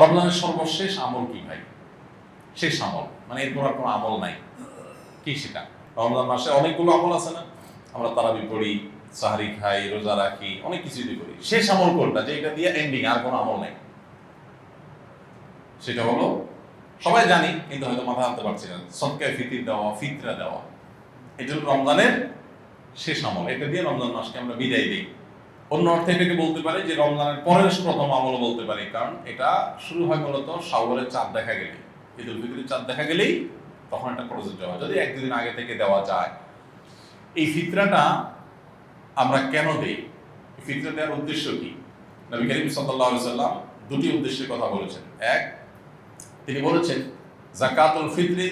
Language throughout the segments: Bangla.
রমজানের সর্বশেষ আমল কি ভাই? শেষ আমল মানে এরপর আর কোনো আমল নাই, কি সেটা? রমজান মাসে অনেকগুলো আমল আছে না, আমরা তারাবি পড়ি, সাহারি খাই, রোজা রাখি, অনেক কিছুই করি। শেষ আমল কোনটা যে এটা দিয়ে এন্ডিং, আর কোনো আমল নাই? সেটা হলো, সবাই জানি কিন্তু হয়তো মাথা আনতে পারছি না, সদকায়ে ফিতর দেওয়া, ফিতরা দেওয়া। এটা হলো রমজানের শেষ আমল। এটা দিয়ে রমজান মাসকে আমরা বিদায় দিই। অন্য অর্থে এটাকে বলতে পারি যে রমজানের পরের প্রথম আমল বলতে পারি, কারণ এটা শুরু হয় মূলত শাওয়ালের চাঁদ দেখা গেলে, ঈদুল ফিতরের চাঁদ দেখা গেলেই তখন এটা প্রযোজ্য হয়, যদি এক দুদিন আগে থেকে দেওয়া যায়। এই ফিতরাটা আমরা কেন দেই? ফিতরা দেওয়ার উদ্দেশ্য কি? নবী করিম সাল্লাল্লাহু আলাইহি সাল্লাম দুটি উদ্দেশ্যের কথা বলেছেন। এক, তিনি বলেছেন যাকাতুল ফিতরি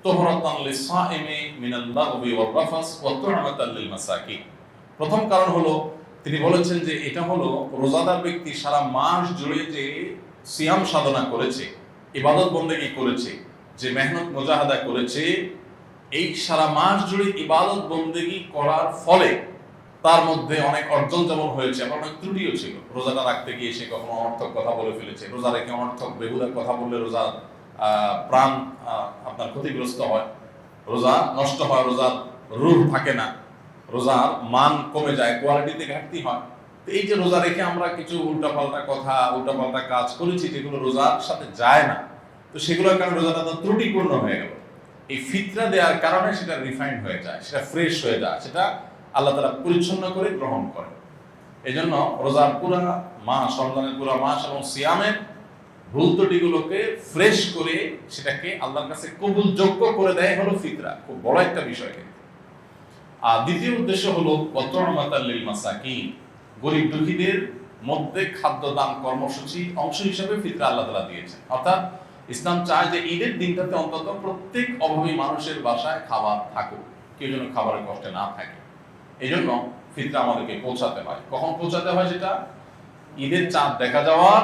তুহরাতান লিস-সাইমি মিনাল লাগবি ওয়ার রাফাস ওয়া তু'মাতান লিল মাসাকিন। প্রথম কারণ হলো, তিনি বলেছেন যে এটা হলো রোজাদার ব্যক্তি সারা মাস জুড়ে যে সিয়াম সাধনা করেছে, ইবাদত বন্দেগী করেছে, যে মেহনত মুজাহাদা করেছে, এই সারা মাস জুড়ে ইবাদত বন্দেগী করার ফলে তার মধ্যে অনেক অর্জন যেমন হয়েছে, আবার অনেক ত্রুটিও ছিল। রোজাটা রাখতে গিয়ে সে কখনো অনর্থক কথা বলে ফেলেছে, রোজা রেখে অনর্থক বেহুদা কথা বললে রোজা প্রাণ আপনার ক্ষতিগ্রস্ত হয়, রোজা নষ্ট হয়, রোজার রূহ থাকে না, রোজার মান কমে যায়, কোয়ালিটিতে ঘাটতি হয়। তো এই যে রোজা রেখে আমরা কিছু উল্টাপাল্টা কথা, উল্টাপাল্টা কাজ করেছি যেগুলো রোজার সাথে যায় না, তো সেগুলোর কারণে রোজাটা তো ত্রুটিপূর্ণ হয়ে গেল। এই ফিতরা দেওয়ার কারণে সেটা রিফাইন্ড হয়ে যায়, সেটা ফ্রেশ হয়ে যায়, সেটা আল্লাহ তাআলা পরিচ্ছন্ন করে গ্রহণ করেন। এই জন্য রোজার পুরা মাস, রমজানের পুরা মাস এবং সিয়ামের ভুল ত্রুটিগুলোকে ফ্রেশ করে সেটাকে আল্লাহর কাছে কবুলযোগ্য করে দেয় হলো ফিতরা। খুব বড় একটা বিষয়। আর দ্বিতীয় উদ্দেশ্য হলো ওয়াতু'মাতাল লিল মাসাকিন, গরিব দুঃখীদের মধ্যে খাদ্য দান কর্মসূচি অংশ হিসেবে ফিতরা আল্লাহ তাআলা দিয়েছেন। অর্থাৎ ইসলাম চায় যে ঈদের দিনটাতে অন্তত প্রত্যেক অভাবী মানুষের বাসায় খাবার থাকুক, কেউ যেন খাবারের কষ্টে না থাকে। এই জন্য ফিতরা আমাদেরকে পৌঁছাতে হয়। কখন পৌঁছাতে হয়? যেটা ঈদের চাঁদ দেখা যাওয়ার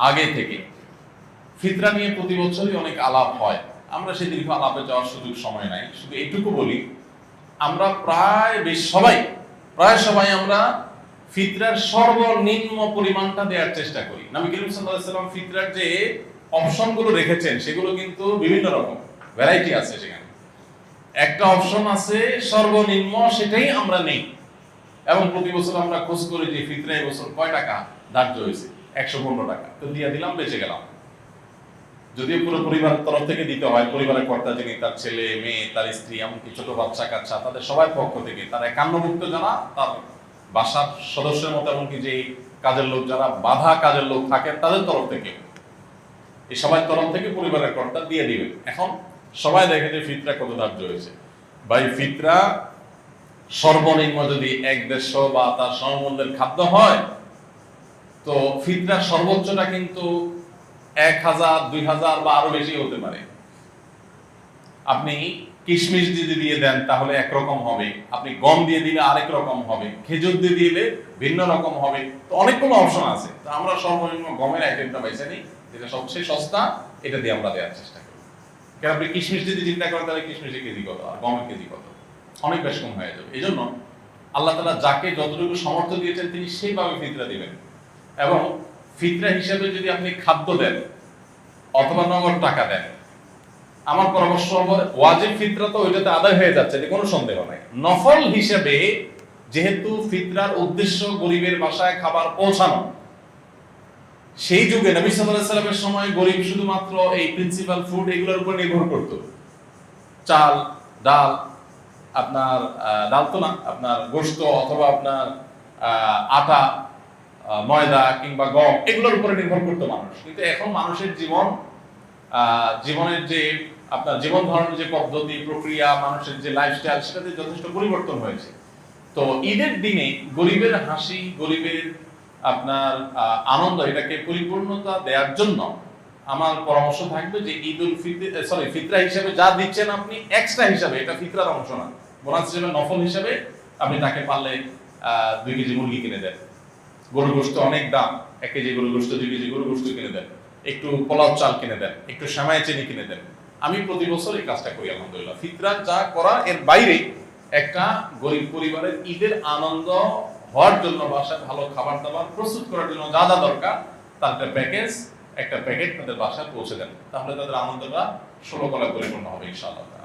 আগে থেকে। ফিতরা নিয়ে প্রতি বছরই অনেক আলাপ হয়, আমরা সেই দীর্ঘ আলাপে যাওয়ার সুযোগ সময় নাই। শুধু এইটুকু বলি, আমরা প্রায় সবাই আমরা ফিতরার সর্বনিম্ন পরিমাণটা দেওয়ার চেষ্টা করি। নবী করিম সাল্লাল্লাহু আলাইহি ওয়াসাল্লাম ফিতরার যে অপশনগুলো রেখেছেন সেগুলো কিন্তু বিভিন্ন রকম, ভ্যারাইটি আছে। সেখানে একটা অপশন আছে সর্বনিম্ন, সেটাই আমরা নেই। এবং প্রতি বছর আমরা খোঁজ করি যে ফিতরা এই বছর কয় টাকা ধার্য হয়েছে, 115 টাকা, তো দিয়ে দিলাম, বেঁচে গেলাম। যদিও পুরো পরিবারের তরফ থেকে দিতে হয়, পরিবারের কর্তা যিনি, তার ছেলে মেয়ে, তার স্ত্রী, এমনকি ছোট বাচ্চা কাচ্চা, তাদের সবার পক্ষ থেকে, তার একান্নভুক্ত যারা তার বাসার সদস্যের মতো, এমনকি যে কাজের লোক, যারা বাধা কাজের লোক থাকেন, তাদের তরফ থেকে, এই সবার তরফ থেকে পরিবারের কর্তা দিয়ে দিবেন। এখন সবাই দেখে যে ফিতরা কত ধার্য হয়েছে। ভাই, ফিতরা সর্বনিম্ন যদি 150 বা তার সমমূল্যের খাদ্য হয়, তো ফিতরা সর্বোচ্চটা কিন্তু 1000, 2000 বা আরো বেশি হতে পারে। আপনি কিশমিশ দিয়ে দেন তাহলে একরকম হবে, আপনি গম দিয়ে দিলে আরেক রকম হবে, খেজুর দিয়ে দিলে ভিন্ন রকম হবে। তো অনেকগুলো অপশন আছে। তো আমরা সর্বনিম্ন গমের আইটেমটা বেছে নিই, যেটা সবচেয়ে সস্তা, এটা দিয়ে আমরা দেওয়ার চেষ্টা করি। কারণ আপনি কিশমিশ যদি চিন্তা করেন তাহলে কিশমিশের কেজি কত আর গমের কেজি কত, অনেক বেশ কম হয়ে যাবে। এই জন্য আল্লাহ তাআলা যাকে যতটুকু সামর্থ্য দিয়েছেন তিনি সেইভাবে ফিতরা দিবেন। এবং ফিতরা হিসাবে যদি আপনি খাদ্য দেন অথবা নগদ টাকা দেন, আমার পরামর্শ হবে ওয়াজিব ফিতরা তো ওইটাতে আদায় হয়ে যাচ্ছে, এতে কোনো সন্দেহ নাই। নফল হিসেবে যেহেতু ফিতরার উদ্দেশ্য গরিবের বাসায় খাবার পৌঁছানো, সেই যুগে নবী সাল্লাল্লাহু আলাইহি ওয়াসাল্লামের সময় গরিব শুধুমাত্র এই প্রিন্সিপাল ফুড এগুলোর উপর নির্ভর করত। চাল, ডাল, আপনার ডাল তো না, আপনার গোশত অথবা আপনার আটা, ময়দা কিংবা গম, এগুলোর উপরে নির্ভর করতো মানুষ। কিন্তু এখন মানুষের জীবনের যে আপনার জীবন ধারণের যে পদ্ধতি, প্রক্রিয়া, মানুষের যে লাইফস্টাইল, সেটাতে যথেষ্ট পরিবর্তন হয়েছে। তো ঈদের দিনে গরিবের হাসি, গরিবের আপনার আনন্দ, এটাকে পরিপূর্ণতা দেওয়ার জন্য আমার পরামর্শ থাকবে যে ফিতরা হিসেবে যা দিচ্ছেন আপনি এক্সট্রা হিসাবে, এটা ফিতরার অংশ না, বোনাস হিসেবে নফল হিসাবে আপনি তাকে পারলে 2 কেজি মুরগি কিনে দেন। গরুর গোশত অনেক দাম, 1 কেজি গরুর গোশত, 2 কেজি গরুর গোশত কিনে দেন, একটু পোলাও চাল কিনে দেন, একটু সেমাই চিনি কিনে দেন। আমি প্রতি বছর এই কাজটা করি আলহামদুলিল্লাহ। ফিতরা যা করা এর বাইরে একটা গরিব পরিবারের ঈদের আনন্দ হওয়ার জন্য, বাসায় ভালো খাবার দাবার প্রস্তুত করার জন্য যা যা দরকার তার একটা প্যাকেজ একটা প্যাকেট তাদের বাসায় পৌঁছে দেন, তাহলে তাদের আনন্দটা 16 কলায় পরিপূর্ণ হবে ইনশাআল্লাহ।